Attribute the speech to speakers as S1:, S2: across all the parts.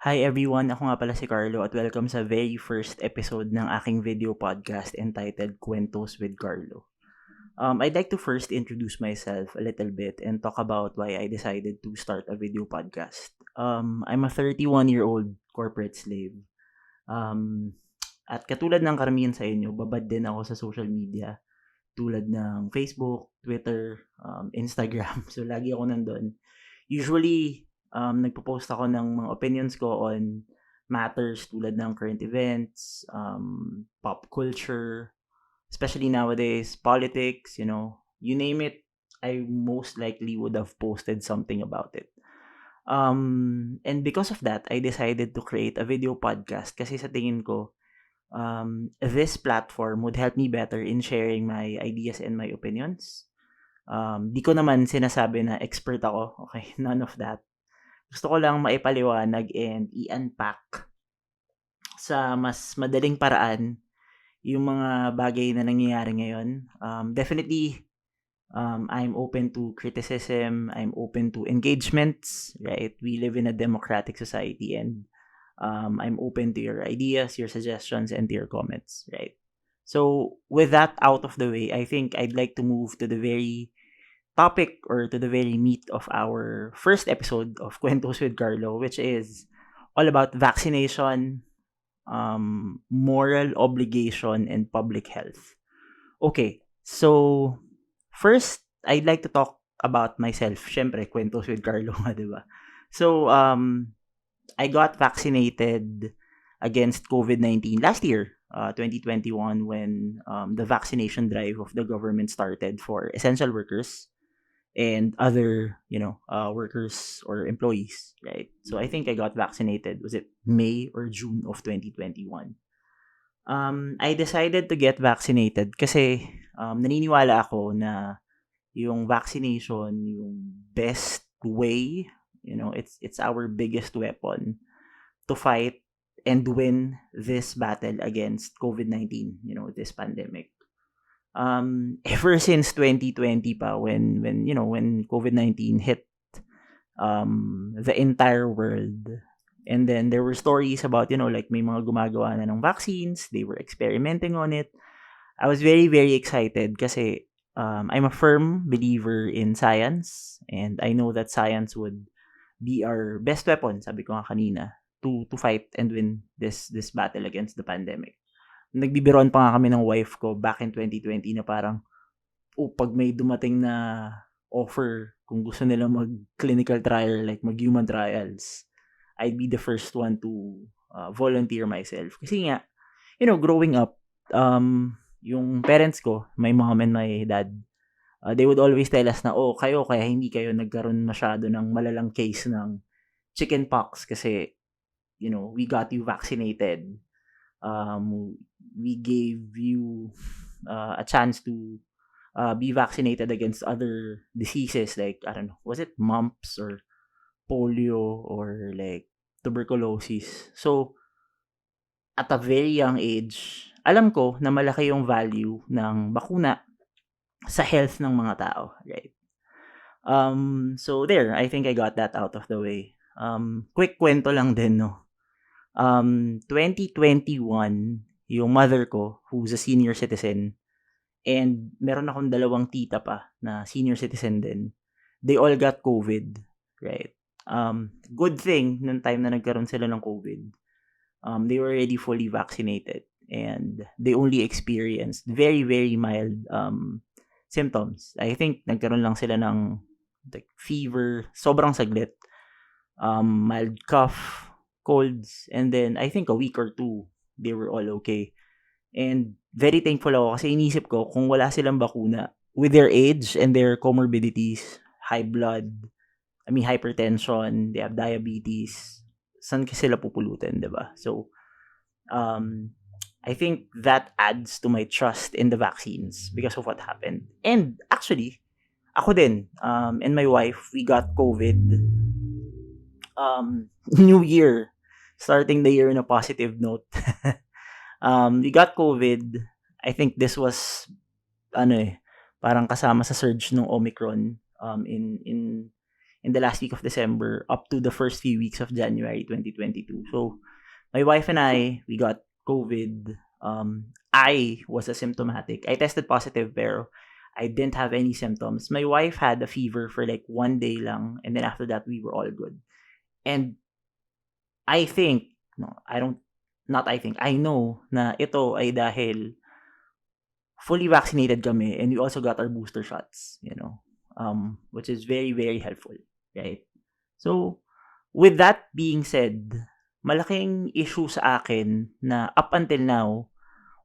S1: Hi everyone, ako nga pala si Carlo at welcome sa very first episode ng aking video podcast entitled Kwentos with Carlo. I'd like to first introduce myself a little bit and talk about why I decided to start a video podcast. I'm a 31-year-old corporate slave. Um, at katulad ng karamihan sa inyo, babad din ako sa social media tulad ng Facebook, Twitter, Instagram. So, lagi ako nandun. Usually, nagpo-post ako ng mga opinions ko on matters tulad ng current events, pop culture, especially nowadays, politics, you name it, I most likely would have posted something about it. And because of that, I decided to create a video podcast kasi sa tingin ko, this platform would help me better in sharing my ideas and my opinions. Di ko naman sinasabi na expert ako. Okay, none of that. Gusto ko lang maipaliwanag and i-unpack sa mas madaling paraan yung mga bagay na nangyayari ngayon. Definitely, I'm open to criticism. I'm open to engagements, right? We live in a democratic society and I'm open to your ideas, your suggestions, and to your comments, right? So, with that out of the way, I think I'd like to move to the very topic or to the very meat of our first episode of Kwentos with Carlo, which is all about vaccination, moral obligation, and public health. Okay, so first, I'd like to talk about myself. Siyempre, Kwentos with Carlo nga, di ba? So, I got vaccinated against COVID-19 last year, 2021, when the vaccination drive of the government started for essential workers and other, workers or employees, right? So I think I got vaccinated. Was it May or June of 2021? I decided to get vaccinated kasi naniniwala ako na yung vaccination, yung best way, it's our biggest weapon to fight and win this battle against COVID-19, this pandemic. Ever since 2020 pa when COVID-19 hit the entire world, and then there were stories about, like may mga gumagawa na ng vaccines, they were experimenting on it. I was very, very excited kasi I'm a firm believer in science and I know that science would be our best weapon, sabi ko nga kanina, to fight and win this battle against the pandemic. Nagbibiroan pa nga kami ng wife ko back in 2020 na parang, pag may dumating na offer, kung gusto nila mag-clinical trial, like mag-human trials, I'd be the first one to volunteer myself. Kasi nga, growing up, yung parents ko, my mom and my dad, they would always tell us na, kayo, kaya hindi kayo nagkaroon masyado ng malalang case ng chickenpox kasi, we got you vaccinated. We gave you a chance to be vaccinated against other diseases like, I don't know, was it mumps or polio or like tuberculosis. So, at a very young age, alam ko na malaki yung value ng bakuna sa health ng mga tao, right? So there, I think I got that out of the way. Quick kwento lang din, no? 2021, yung mother ko, who's a senior citizen, and meron akong dalawang tita pa na senior citizen din, they all got COVID, right? Good thing, nung time na nagkaroon sila ng COVID, they were already fully vaccinated and they only experienced very, very mild symptoms. I think nagkaroon lang sila ng like fever, sobrang saglit, mild cough, colds, and then I think a week or two, they were all okay. And very thankful ako kasi inisip ko kung wala silang bakuna with their age and their comorbidities, high blood, hypertension, they have diabetes, saan kasi sila pupulutin, diba? So, I think that adds to my trust in the vaccines because of what happened. And actually, ako din, and my wife, we got COVID New Year, starting the year in a positive note. We got COVID. I think this was parang kasama sa surge ng Omicron in in the last week of December up to the first few weeks of January 2022. So my wife and I, we got COVID. I was asymptomatic. I tested positive pero I didn't have any symptoms. My wife had a fever for like 1 day lang, and then after that we were all good. And I think, no, I don't, not I think, I know na ito ay dahil fully vaccinated kami and we also got our booster shots, which is very, very helpful, right? So, with that being said, malaking issue sa akin na up until now,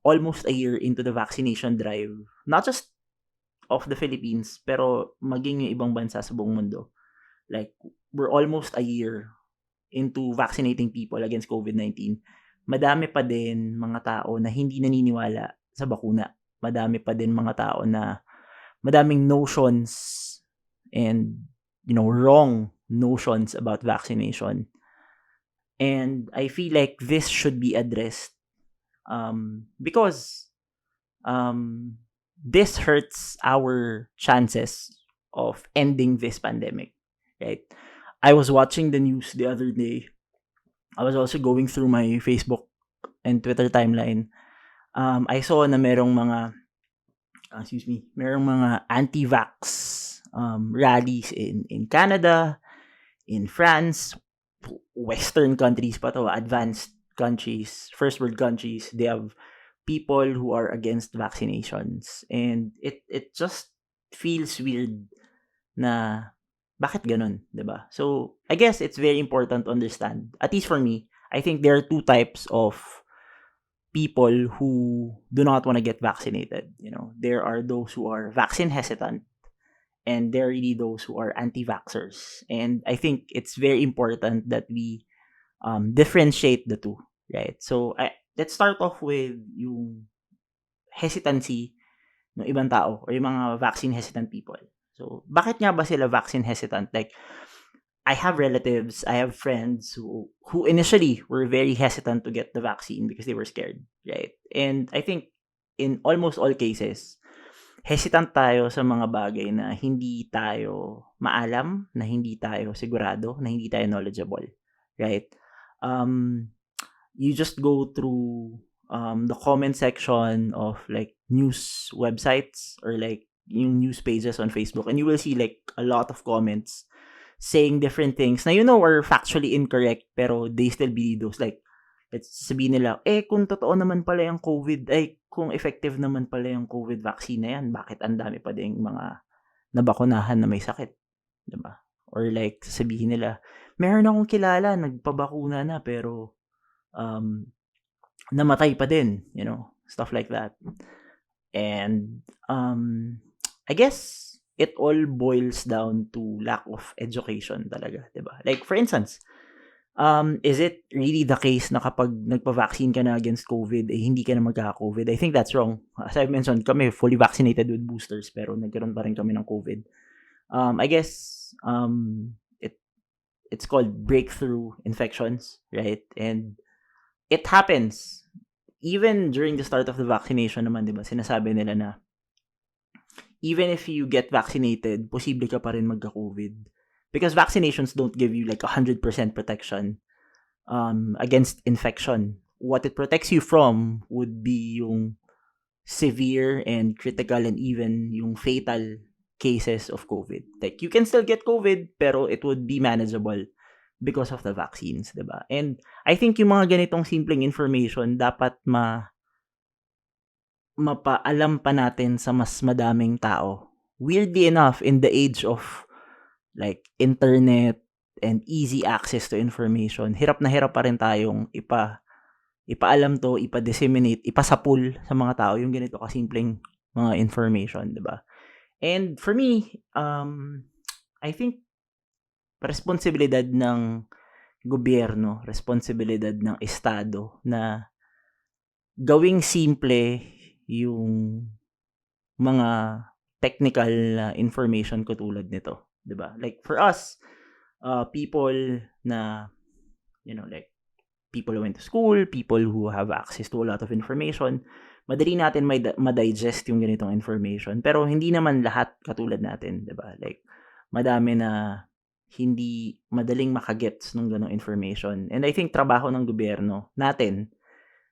S1: almost a year into the vaccination drive, not just of the Philippines, pero maging yung ibang bansa sa buong mundo. Like, we're almost a year into vaccinating people against COVID-19. Madami pa din mga tao na hindi naniniwala sa bakuna. Madami pa din mga tao na madaming notions and, wrong notions about vaccination. And I feel like this should be addressed because this hurts our chances of ending this pandemic, right? I was watching the news the other day. I was also going through my Facebook and Twitter timeline. I saw na merong mga anti-vax rallies in Canada, in France, Western countries pa to, advanced countries, first world countries. They have people who are against vaccinations, and it just feels weird na bakit ganun, 'di ba? So I guess it's very important to understand, at least for me, I think there are two types of people who do not want to get vaccinated. There are those who are vaccine hesitant, and there are really those who are anti-vaxxers. And I think it's very important that we differentiate the two, right? So let's start off with yung hesitancy ng ibang tao or yung mga vaccine hesitant people. So bakit nga ba sila vaccine hesitant? Like, I have relatives, I have friends who initially were very hesitant to get the vaccine because they were scared, right? And I think in almost all cases, hesitant tayo sa mga bagay na hindi tayo maalam, na hindi tayo sigurado, na hindi tayo knowledgeable, right? You just go through the comment section of like news websites or like yung news pages on Facebook, and you will see like a lot of comments saying different things na are factually incorrect, pero they still believe those. Like, let's sabihin nila, kung totoo naman pala yung COVID, kung effective naman pala yung COVID vaccine na yan, bakit ang dami pa ding mga nabakunahan na may sakit? Diba? Or like, sabihin nila, meron akong kilala, nagpabakuna na, pero namatay pa din, stuff like that. And I guess it all boils down to lack of education talaga, diba? Like, for instance, is it really the case na kapag nagpa-vaccine ka na against COVID, hindi ka na magka-COVID? I think that's wrong. As I've mentioned, kami fully vaccinated with boosters, pero nagkaroon pa rin kami ng COVID. I guess it's called breakthrough infections, right? And it happens. Even during the start of the vaccination naman, diba, sinasabi nila na even if you get vaccinated, posible ka pa rin magka-COVID. Because vaccinations don't give you like 100% protection against infection. What it protects you from would be yung severe and critical and even yung fatal cases of COVID. Like, you can still get COVID, pero it would be manageable because of the vaccines, diba? And I think yung mga ganitong simpleng information dapat mapaalam pa natin sa mas madaming tao. Weirdly enough, in the age of like internet and easy access to information, hirap na hirap pa rin tayong ipaalam to, ipa-disseminate, ipasapul sa mga tao yung ganito kasimpleng mga information, diba? And for me, I think responsibilidad ng gobyerno, responsibilidad ng estado na gawing simple yung mga technical information katulad nito, 'di ba? Like, for us, people na, like people who went to school, people who have access to a lot of information, madali natin ma-digest yung ganitong information. Pero hindi naman lahat katulad natin, 'di ba? Like, madami na hindi madaling makagets ng ganong information. And I think trabaho ng gobyerno natin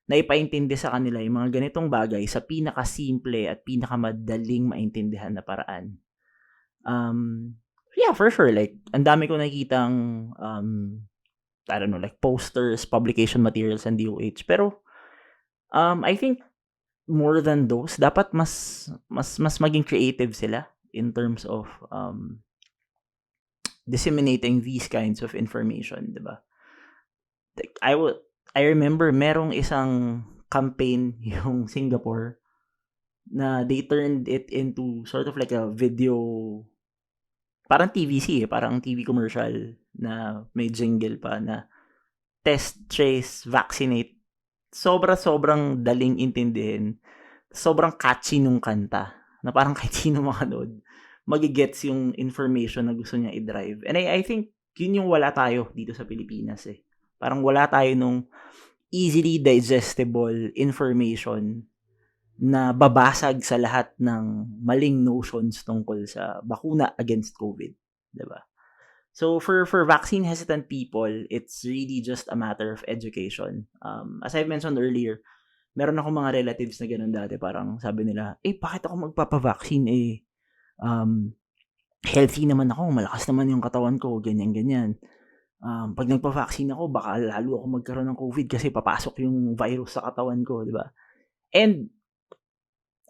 S1: na ipaintindi sa kanila yung mga ganitong bagay sa pinakasimple at pinakamadaling maintindihan na paraan. Yeah, for sure. Like, ang dami ko nakikitang, I don't know, like posters, publication materials, and DOH. Pero, I think more than those, dapat mas maging creative sila in terms of disseminating these kinds of information, diba? Like, I remember merong isang campaign yung Singapore na they turned it into sort of like a video, parang TVC parang TV commercial na may jingle pa na test, trace, vaccinate. Sobrang daling intindihin. Sobrang catchy nung kanta na parang kahit sino makanood magigets yung information na gusto niya i-drive. And I think yun yung wala tayo dito sa Pilipinas eh. Parang wala tayo nung easily digestible information na babasag sa lahat ng maling notions tungkol sa bakuna against COVID, diba? So for vaccine hesitant people, it's really just a matter of education. As I mentioned earlier, meron akong mga relatives na ganun dati, parang sabi nila, bakit ako magpapavaccine healthy naman ako, malakas naman yung katawan ko, ganyan. Pag nagpa-vaccine ako, baka lalo ako magkaroon ng COVID kasi papasok yung virus sa katawan ko, di ba? And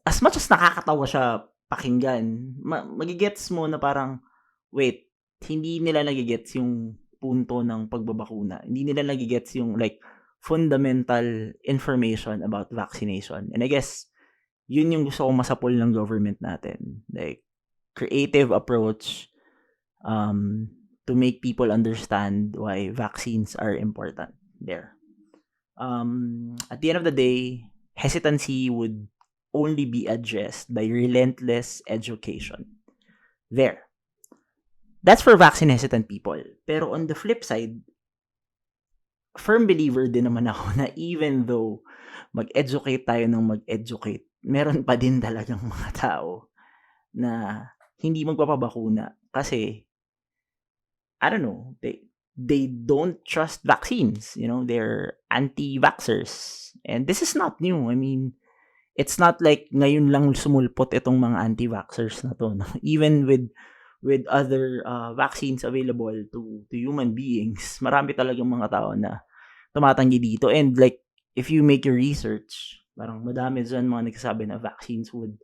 S1: as much as nakakatawa siya pakinggan, magigets mo na parang, wait, hindi nila nagigets yung punto ng pagbabakuna. Hindi nila nagigets yung like fundamental information about vaccination. And I guess, yun yung gusto kong masapol ng government natin. Like, creative approach to make people understand why vaccines are important there. At the end of the day, hesitancy would only be addressed by relentless education. There. That's for vaccine hesitant people. Pero on the flip side, firm believer din naman ako na even though mag-educate tayo ng mag-educate, meron pa din talagang mga tao na hindi magpapabakuna kasi I don't know, they don't trust vaccines, they're anti-vaxxers. And this is not new. I mean, it's not like ngayon lang sumulpot itong mga anti-vaxxers na to, no? Even with other vaccines available to human beings, marami talagang mga tao na tumatanggi dito. And like, if you make your research, parang madami dyan mga nagsasabi na vaccines would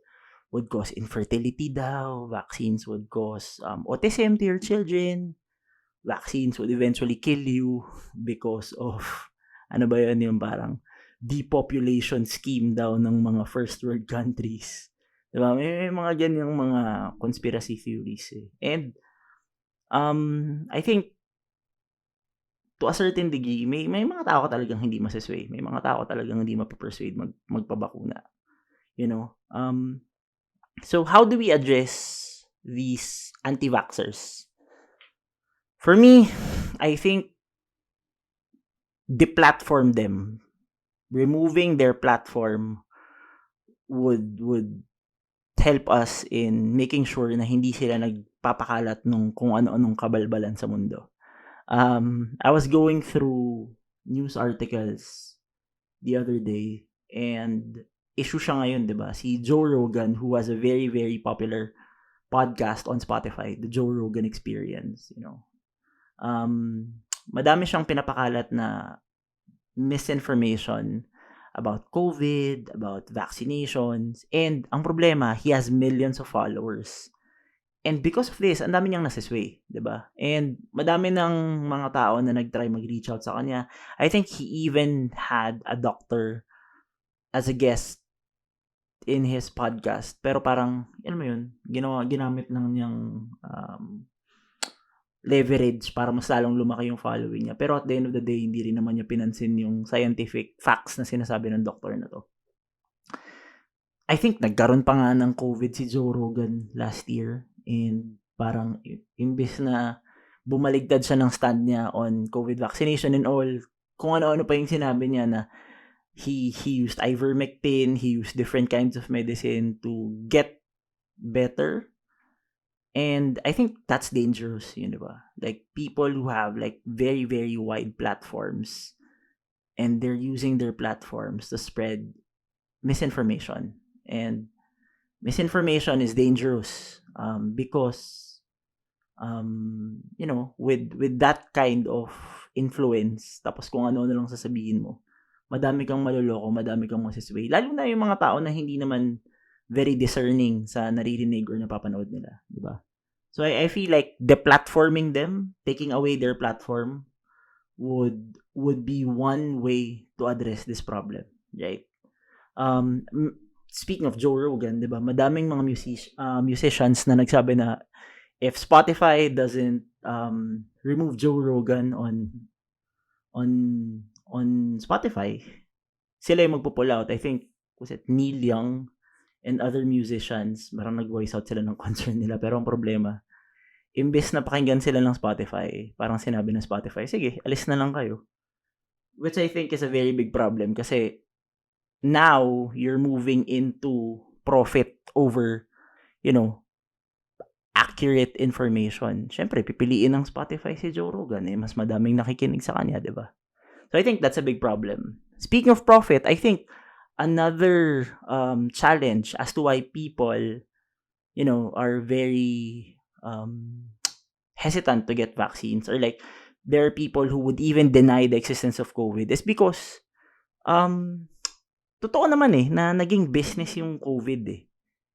S1: cause infertility daw, vaccines would cause autism to your children, vaccines would eventually kill you because of, yung parang depopulation scheme daw ng mga first world countries. Diba? May mga ganyang mga conspiracy theories eh. And I think to a certain degree, may mga tao talagang hindi masasway. May mga tao talagang hindi mapapersuade magpabakuna. So how do we address these anti-vaxxers? For me, I think deplatform them. Removing their platform would help us in making sure na hindi sila nagpapakalat nung kung ano-anong kabalbalan sa mundo. I was going through news articles the other day and issue siya ngayon, di ba? Si Joe Rogan, who has a very, very popular podcast on Spotify, the Joe Rogan Experience, madami siyang pinapakalat na misinformation about COVID, about vaccinations, and ang problema, he has millions of followers. And because of this, ang dami niyang nasisway, di ba? And madami ng mga tao na nag-try mag-reach out sa kanya. I think he even had a doctor as a guest in his podcast. Pero parang, ginamit lang niyang leverage para mas lalong lumaki yung following niya. Pero at the end of the day, hindi rin naman niya pinansin yung scientific facts na sinasabi ng doktor na to. I think nagkaroon pa nga ng COVID si Joe Rogan last year. And parang imbes na bumaligtad siya ng stand niya on COVID vaccination and all, kung ano-ano pa yung sinabi niya na he used ivermectin, he used different kinds of medicine to get better. And I think that's dangerous, yun, di ba? Like, people who have, like, very, very wide platforms and they're using their platforms to spread misinformation. And misinformation is dangerous because, with that kind of influence, tapos kung ano-ano lang sasabihin mo, madami kang maloloko, madami kang masisway. Lalo na yung mga tao na hindi naman very discerning sa naririnig or napapanood nila, di ba? So I feel like deplatforming them, taking away their platform, would be one way to address this problem, right? Um, Speaking of Joe Rogan, 'di ba? Madaming mga musicians na nagsabi na if Spotify doesn't remove Joe Rogan on on Spotify, sila yung magpo-pull out. I think was it Neil Young and other musicians, parang nag-voice out sila ng concern nila. Pero ang problema, imbes na pakinggan sila ng Spotify, parang sinabi ng Spotify, sige, alis na lang kayo. Which I think is a very big problem kasi now you're moving into profit over, accurate information. Siyempre, pipiliin ng Spotify si Joe Rogan, mas madaming nakikinig sa kanya, di ba? So I think that's a big problem. Speaking of profit, I think another challenge as to why people, are very hesitant to get vaccines, or like there are people who would even deny the existence of COVID, is because totoo naman na naging business yung COVID eh.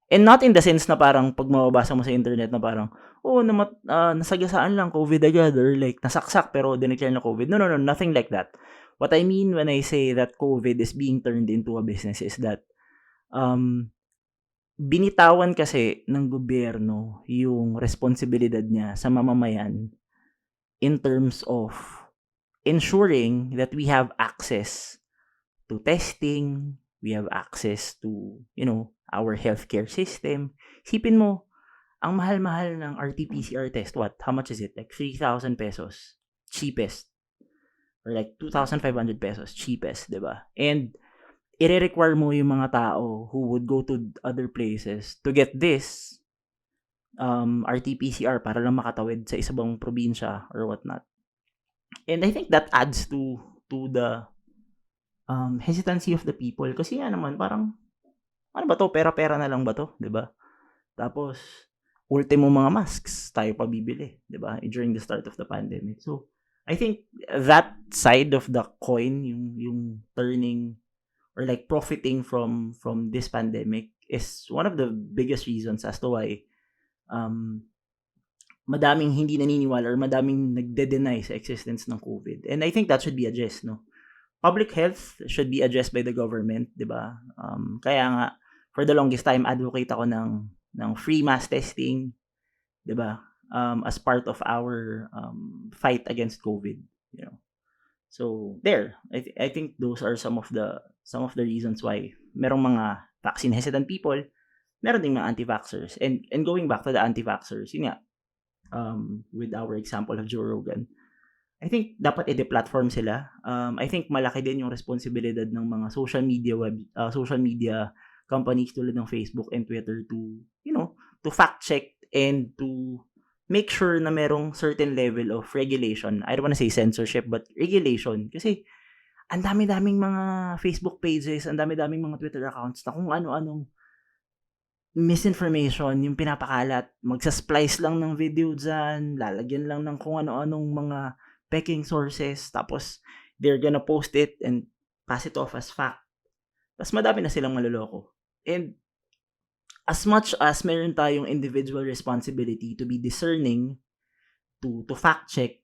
S1: And not in the sense na parang pag mababasa mo sa internet na parang, nasagasaan lang COVID agad, or like nasaksak pero dineclare na COVID. No, nothing like that. What I mean when I say that COVID is being turned into a business is that binitawan kasi ng gobyerno yung responsibilidad niya sa mamamayan in terms of ensuring that we have access to testing, we have access to, our healthcare system. Isipin mo, ang mahal-mahal ng RT-PCR test, how much is it? Like 3,000 pesos, cheapest. Or like 2,500 pesos, cheapest, diba? And i-require mo yung mga tao who would go to other places to get this RT-PCR para lang makatawid sa isang probinsya or whatnot. And I think that adds to the hesitancy of the people. Kasi naman, parang, ano ba to? Pera-pera na lang ba to? Diba? Tapos, ultimo mga masks, tayo pa bibili. Diba? During the start of the pandemic. So, I think that side of the coin, yung turning or like profiting from this pandemic is one of the biggest reasons as to why madaming hindi naniniwala or madaming nagde-deny sa existence ng COVID. And I think that should be addressed, no? Public health should be addressed by the government, 'di ba? Kaya nga for the longest time advocate ako ng free mass testing, 'di ba? As part of our fight against COVID, So there, I think those are some of the reasons why merong mga vaccine hesitant people, meron ding mga anti-vaxxers. And going back to the anti-vaxxers, yun nga, with our example of Joe Rogan, I think dapat i-deplatform sila. I think malaki din yung responsibilidad ng mga social media companies tulad ng Facebook and Twitter to fact check and to make sure na merong certain level of regulation. I don't wanna say censorship, but regulation. Kasi ang dami-daming mga Facebook pages, ang dami-daming mga Twitter accounts na kung ano-anong misinformation yung pinapakalat. Magsasplice lang ng video dyan, lalagyan lang ng kung ano-anong mga peking sources, tapos they're gonna post it and pass it off as fact. Tapos madami na silang maloloko. And as much as meron tayong individual responsibility to be discerning, to fact check,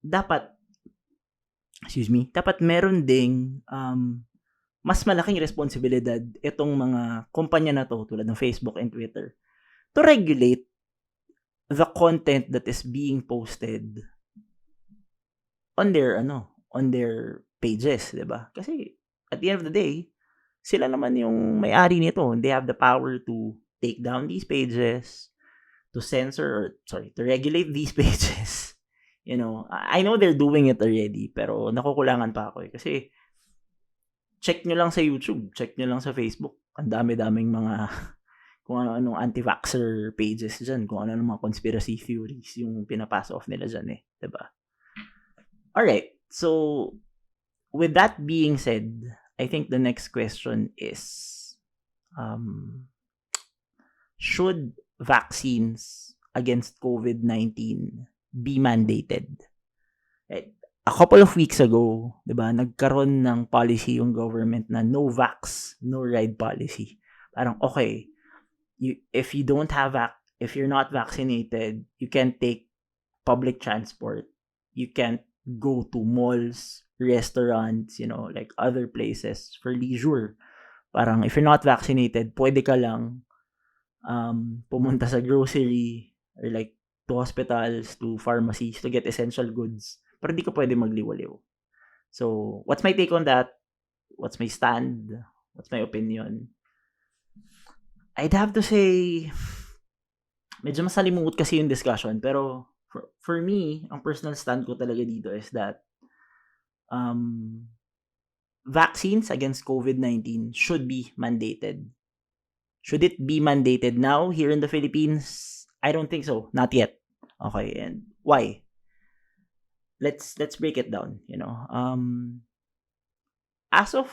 S1: dapat meron ding mas malaking responsibilidad itong mga kumpanya na to tulad ng Facebook and Twitter to regulate the content that is being posted on their pages, 'di ba? Kasi at the end of the day, sila naman yung may-ari nito. They have the power to take down these pages, to to regulate these pages. I know they're doing it already, pero nakukulangan pa ako kasi check nyo lang sa YouTube, check nyo lang sa Facebook. Ang dami-daming mga kung ano-anong anti-vaxxer pages dyan, kung ano-anong mga conspiracy theories yung pinapasa off nila dyan eh, diba? Alright, so with that being said, I think the next question is, should vaccines against COVID-19 be mandated? Right? A couple of weeks ago, 'di ba, nagkaroon ng policy yung government na no vax, no ride policy. Parang okay, if you're not vaccinated, you can't take public transport. You can't go to malls, restaurants, like other places for leisure. Parang if you're not vaccinated, pwede ka lang pumunta sa grocery or like to hospitals, to pharmacies to get essential goods. Pero di ka pwede magliwaliw. So, what's my take on that? What's my stand? What's my opinion? I'd have to say, medyo masalimuot kasi yung discussion. Pero, for me, ang personal stand ko talaga dito is that vaccines against COVID-19 should be mandated. Should it be mandated now here in the Philippines? I don't think so. Not yet. Okay, and why? Let's break it down, as of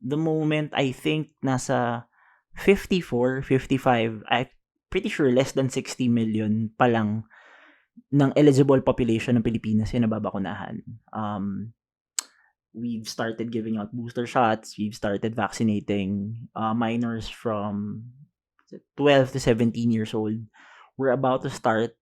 S1: the moment, I think nasa 54, 55, I'm pretty sure less than 60 million pa lang ng eligible population ng Pilipinas yung nababakunahan. We've started giving out booster shots. We've started vaccinating minors from 12 to 17 years old. We're about to start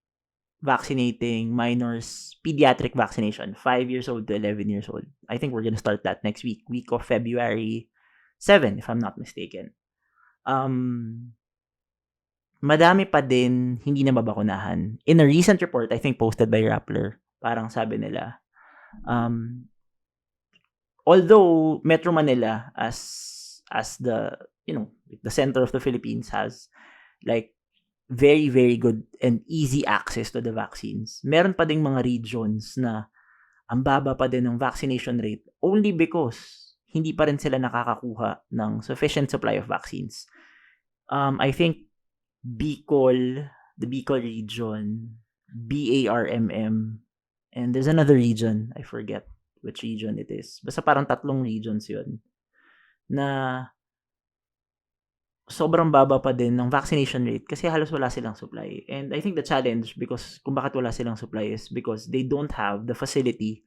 S1: vaccinating minors, pediatric vaccination, 5 years old to 11 years old. I think we're gonna start that next week of February 7, if I'm not mistaken. Madami pa din hindi nababakunahan. In a recent report, I think posted by Rappler, parang sabi nila, although Metro Manila as the, the center of the Philippines has like very, very good and easy access to the vaccines, meron pa ding mga regions na ang baba pa din ng vaccination rate only because hindi pa rin sila nakakakuha ng sufficient supply of vaccines. I think Bicol, the Bicol region, BARMM, and there's another region, I forget which region it is. Basta parang 3 regions yun na sobrang baba pa din ng vaccination rate kasi halos wala silang supply. And I think the challenge because kung bakit wala silang supply is because they don't have the facility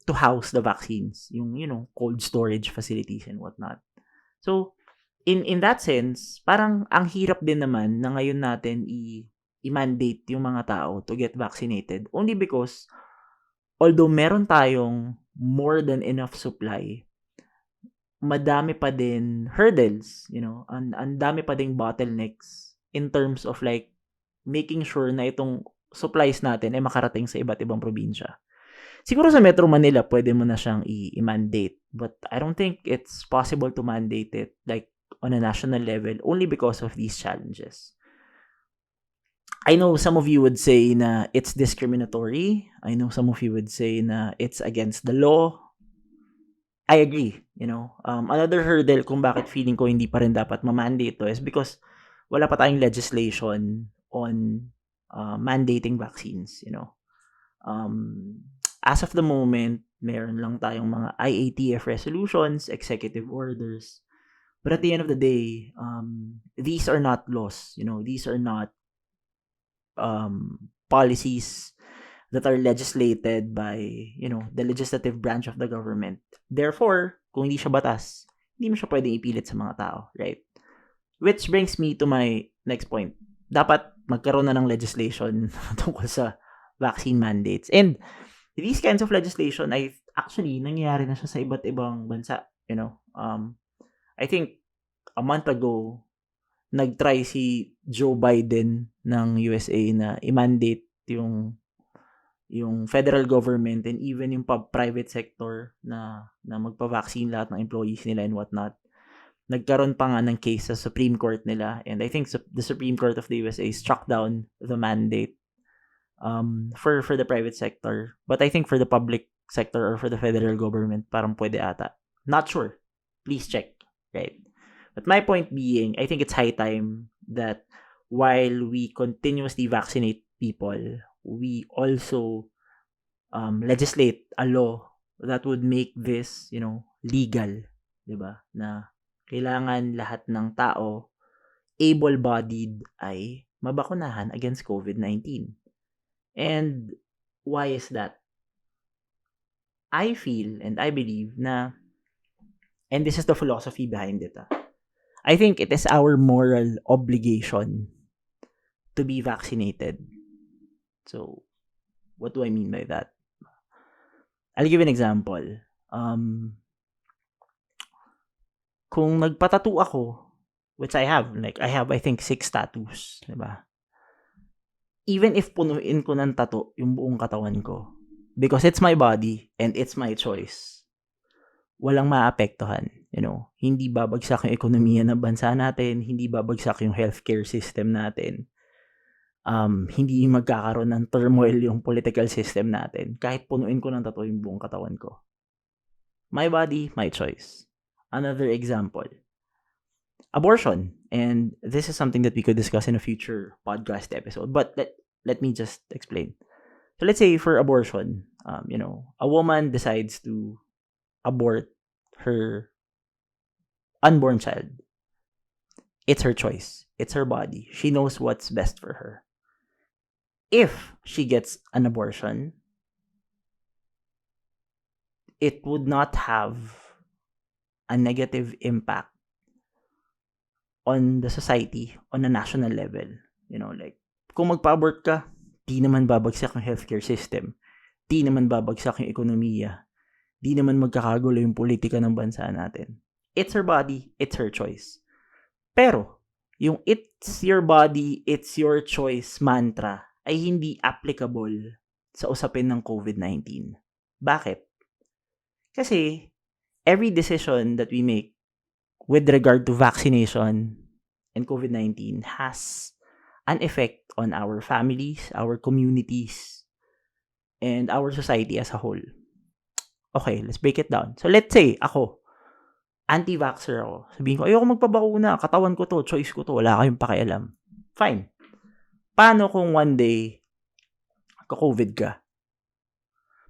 S1: to house the vaccines. Yung, cold storage facilities and whatnot. So, in that sense, parang ang hirap din naman na ngayon natin i-mandate yung mga tao to get vaccinated only because although meron tayong more than enough supply, madami pa din hurdles, ang dami pa ding bottlenecks in terms of like making sure na itong supplies natin ay makarating sa iba't ibang probinsya. Siguro sa Metro Manila, pwede mo na siyang i-mandate, but I don't think it's possible to mandate it like on a national level only because of these challenges. I know some of you would say na it's discriminatory. I know some of you would say na it's against the law. I agree, another hurdle kung bakit feeling ko hindi pa rin dapat ma-mandate ito is because wala pa tayong legislation on mandating vaccines, as of the moment, meron lang tayong mga IATF resolutions, executive orders. But at the end of the day, these are not laws, these are not policies that are legislated by, the legislative branch of the government. Therefore, kung hindi siya batas, hindi mo siya pwedeng ipilit sa mga tao, right? Which brings me to my next point. Dapat magkaroon na ng legislation tungkol sa vaccine mandates. And these kinds of legislation ay actually nangyayari na siya sa iba't ibang bansa, I think a month ago, nag-try si Joe Biden ng USA na i-mandate yung federal government and even yung private sector na magpa-vaccine lahat ng employees nila and whatnot. Nagkaroon pa nga ng case sa Supreme Court nila, and I think the Supreme Court of the USA struck down the mandate for the private sector. But I think for the public sector or for the federal government, parang pwede ata. Not sure. Please check. Right? But my point being, I think it's high time that while we continuously vaccinate people, we also legislate a law that would make this, legal, 'di ba? Na kailangan lahat ng tao able-bodied ay mabakunahan against COVID-19. And why is that? I feel and I believe na, and this is the philosophy behind it, I think it is our moral obligation to be vaccinated. So, what do I mean by that? I'll give an example. Kung nagpa-tattoo ako, which I have, I think 6 tattoos, diba? Even if punuin ko ng tattoo yung buong katawan ko, because it's my body and it's my choice, walang maapektuhan, Hindi babagsak yung ekonomiya ng bansa natin, hindi babagsak yung healthcare system natin. Hindi magkakaroon ng turmoil yung political system natin kahit punuin ko ng tattoo yung buong katawan ko. My body, my choice. Another example, abortion. And this is something that we could discuss in a future podcast episode. But let me just explain. So let's say for abortion, a woman decides to abort her unborn child. It's her choice. It's her body. She knows what's best for her. If she gets an abortion, it would not have a negative impact on the society on a national level. Kung magpa-abort ka, di naman babagsak yung healthcare system. Di naman babagsak yung ekonomiya. Di naman magkakagulo yung politika ng bansa natin. It's her body, it's her choice. Pero, yung it's your body, it's your choice mantra ay hindi applicable sa usapin ng COVID-19. Bakit? Kasi, every decision that we make with regard to vaccination and COVID-19 has an effect on our families, our communities, and our society as a whole. Okay, let's break it down. So, let's say, ako, anti-vaxxer ako. Sabihin ko, ayoko magpabakuna, katawan ko to, choice ko to, wala kayong pakialam. Fine. Paano kung one day, ka-COVID ka?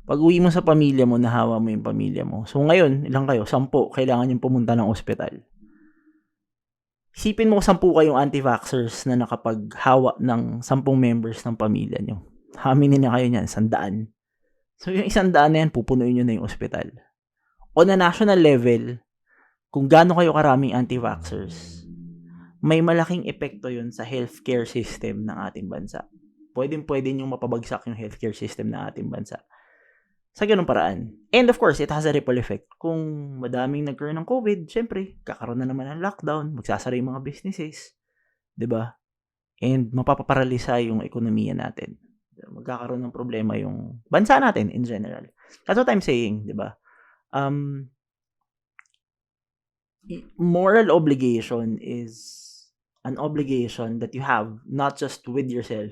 S1: Pag uwi mo sa pamilya mo, nahawa mo yung pamilya mo. So ngayon, ilang kayo? 10, kailangan yung pumunta ng ospital. Isipin mo 10 kayong anti-vaxxers na nakapaghawa ng 10 members ng pamilya nyo. Haminin na kayo niyan, 100. So yung 100 na yan, pupunuin nyo na yung ospital. On a national level, kung gaano kayo karaming anti-vaxxers, may malaking epekto yun sa healthcare system ng ating bansa. Pwede nyo mapabagsak yung healthcare system ng ating bansa. Sa ganung paraan. And of course, it has a ripple effect. Kung madaming nagkaroon ng COVID, syempre, kakaroon na naman ng lockdown, magsasara yung mga businesses. 'Di ba? And mapapaparalisa yung ekonomiya natin. Magkakaroon ng problema yung bansa natin in general. That's what I'm saying, 'di ba? Moral obligation is an obligation that you have not just with yourself,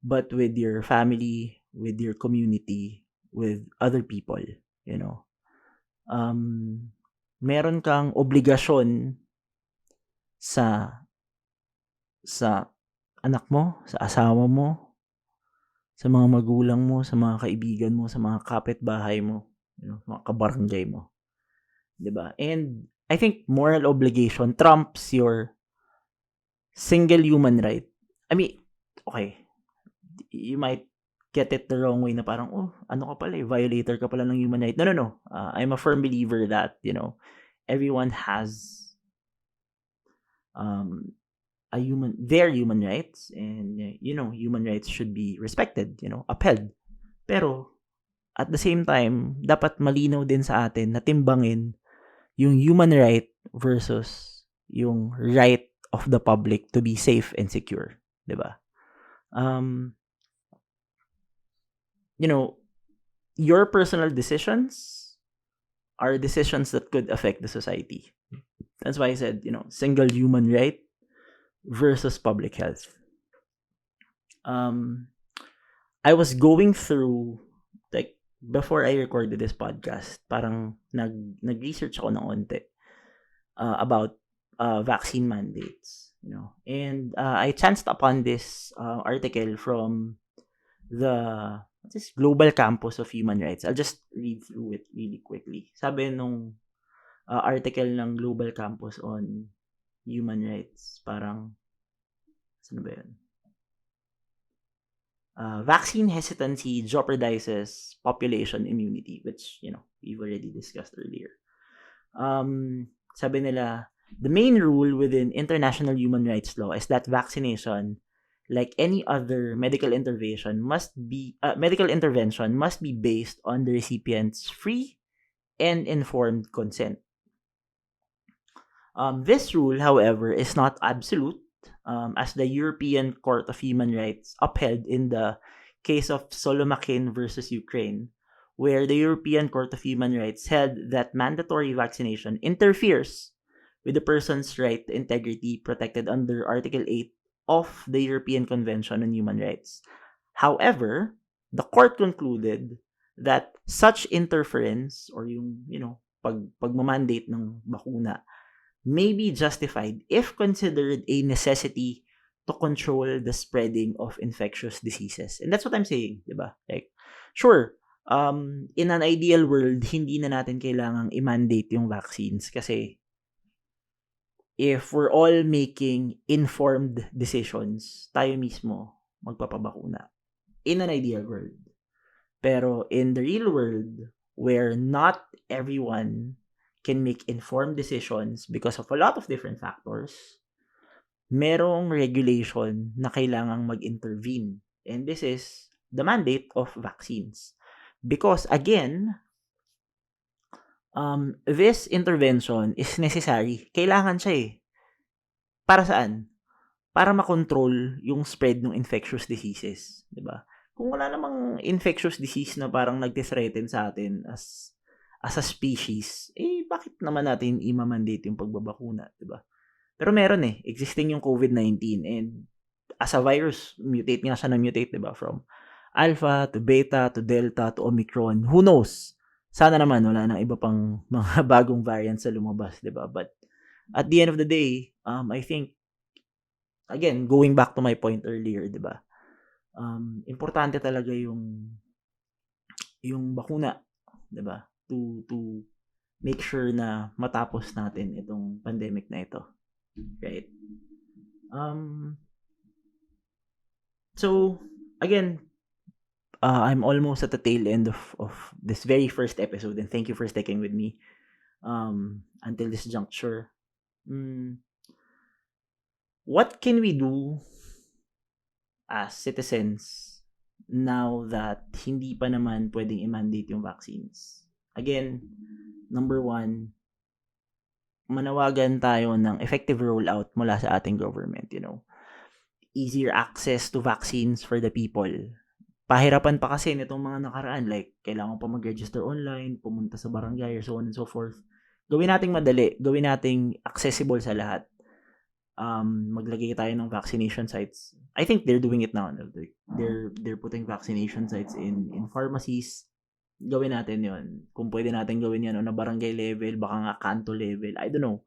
S1: but with your family, with your community, with other people, meron kang obligasyon sa anak mo, sa asawa mo, sa mga magulang mo, sa mga kaibigan mo, sa mga kapitbahay mo, mga kabarangay mo. 'Di ba? And I think moral obligation trumps your single human right. I mean, okay, you might get it the wrong way na parang, ano ka pala, violator ka pala ng human right. No. I'm a firm believer that, everyone has their human rights, and, human rights should be respected, upheld. Pero, at the same time, dapat malinaw din sa atin na timbangin yung human right versus yung right of the public to be safe and secure, 'di ba? Your personal decisions are decisions that could affect the society. That's why I said, single human right versus public health. I was going through, before I recorded this podcast, parang nag-research ako ng onte about vaccine mandates, and I chanced upon this article from the Global Campus of Human Rights. I'll just read through it really quickly. Sabi nung article ng Global Campus on Human Rights, parang, saan ba yun? Vaccine hesitancy jeopardizes population immunity, which, we've already discussed earlier. Sabi nila, the main rule within international human rights law is that vaccination, like any other medical intervention, must be based on the recipient's free and informed consent. This rule, however, is not absolute, as the European Court of Human Rights upheld in the case of Solomakin versus Ukraine, where the European Court of Human Rights held that mandatory vaccination interferes with the person's right to integrity protected under Article 8 of the European Convention on Human Rights. However, the court concluded that such interference, or yung, pagmamandate ng bakuna, may be justified if considered a necessity to control the spreading of infectious diseases. And that's what I'm saying, diba? Like, sure, in an ideal world, hindi na natin kailangang i-mandate yung vaccines kasi if we're all making informed decisions, tayo mismo magpapabakuna. In an ideal world. Pero in the real world, where not everyone can make informed decisions because of a lot of different factors, merong regulation na kailangang mag-intervene. And this is the mandate of vaccines. Because again, this intervention is necessary. Kailangan siya eh. Para saan? Para makontrol yung spread ng infectious diseases. Diba? Kung wala namang infectious disease na parang nagte-threaten sa atin as a species, bakit naman natin i-mandate yung pagbabakuna, diba? Pero meron existing yung COVID-19, and as a virus, mutate nga siya na mutate, diba? From Alpha to Beta to Delta to Omicron. Who knows? Sana naman wala nang iba pang mga bagong variants sa lumabas, diba? But at the end of the day, I think, again, going back to my point earlier, diba? Importante talaga yung bakuna, diba? To make sure na matapos natin itong pandemic na ito. Right? So, again, I'm almost at the tail end of this very first episode, and thank you for sticking with me until this juncture. What can we do as citizens now that hindi pa naman pwedeng i-mandate yung vaccines? Again, number 1, manawagan tayo ng effective rollout mula sa ating government, Easier access to vaccines for the people. Pahirapan pa kasi nitong mga nakaraan, like, kailangan pa mag-register online, pumunta sa barangay, or so on and so forth. Gawin nating madali, gawin nating accessible sa lahat. Maglagay tayo ng vaccination sites. I think they're doing it now. They're putting vaccination sites in pharmacies. Gawin natin yon. Kung pwede natin gawin yan on a barangay level, baka nga kanto level, I don't know.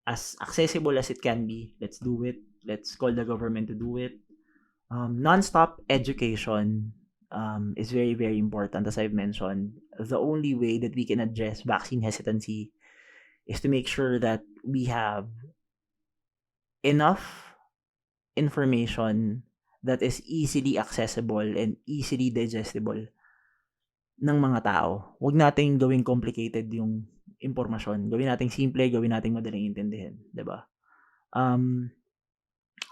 S1: As accessible as it can be, let's do it. Let's call the government to do it. Non-stop education is very, very important, as I've mentioned. The only way that we can address vaccine hesitancy is to make sure that we have enough information that is easily accessible and easily digestible ng mga tao. Huwag nating gawing complicated yung impormasyon. Gawin nating simple, gawin nating madaling intindihin. Diba?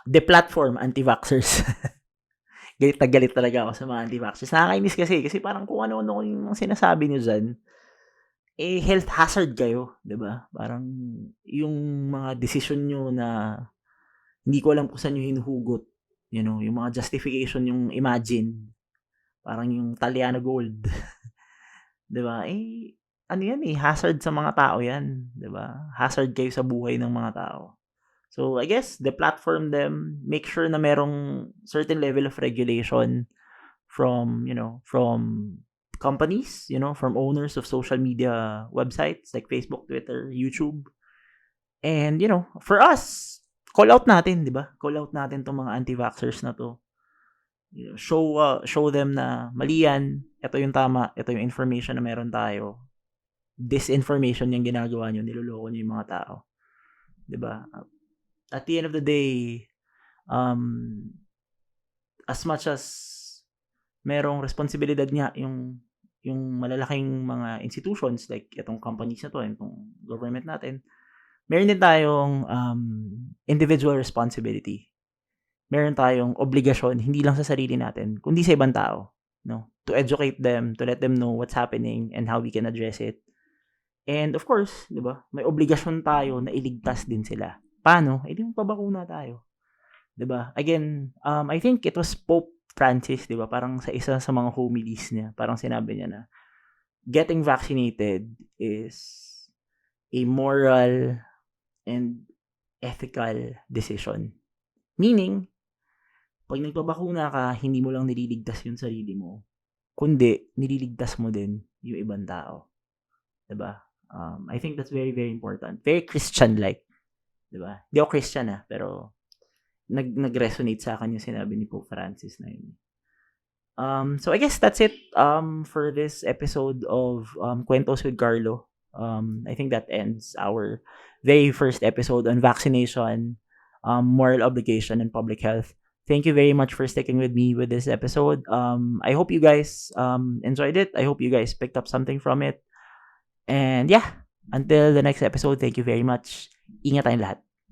S1: Deplatform anti-vaxxers. Galit na galit talaga ako sa mga anti-vaxxers. Nakakainis kasi parang kung ano-ano yung sinasabi nyo dyan, health hazard kayo. Diba? Parang yung mga decision nyo na hindi ko alam kung saan nyo hinuhugot. Yung mga justification yung imagine. Parang yung Taliano Gold. 'Di ba? Ano yan hazard sa mga tao yan, 'di ba? Hazard kayo sa buhay ng mga tao. So, I guess the platform them, make sure na merong certain level of regulation from companies, from owners of social media websites like Facebook, Twitter, YouTube. And, for us, call out natin, di ba? Call out natin tong mga anti-vaxxers na to. Show them na mali yan, ito yung tama, ito yung information na meron tayo. Disinformation yung ginagawa nyo, niloloko nyo yung mga tao. Di ba? At the end of the day, as much as merong responsibilidad nga yung malalaking mga institutions like itong companies na to, itong government natin, meron din tayong individual responsibility. Meron tayong obligasyon, hindi lang sa sarili natin, kundi sa ibang tao. No? To educate them, to let them know what's happening and how we can address it. And of course, di ba, may obligasyon tayo na iligtas din sila. Paano? Di magpabakuna tayo. Di ba? Again, I think it was Pope Francis, di ba? Parang sa isa sa mga homilies niya, parang sinabi niya na getting vaccinated is a moral and ethical decision. Meaning, pag nagpabakuna ka, hindi mo lang nililigtas yung sarili mo, kundi nililigtas mo din yung ibang tao. Diba? I think that's very, very important. Very Christian-like. Diba? Hindi ako Christian pero nag-resonate sa akin yung sinabi ni Pope Francis na yun. So I guess that's it for this episode of Kwentos with Carlo. I think that ends our very first episode on vaccination, moral obligation, and public health. Thank you very much for sticking with me with this episode. I hope you guys enjoyed it. I hope you guys picked up something from it. And yeah, until the next episode, thank you very much. Ingat tayong lahat.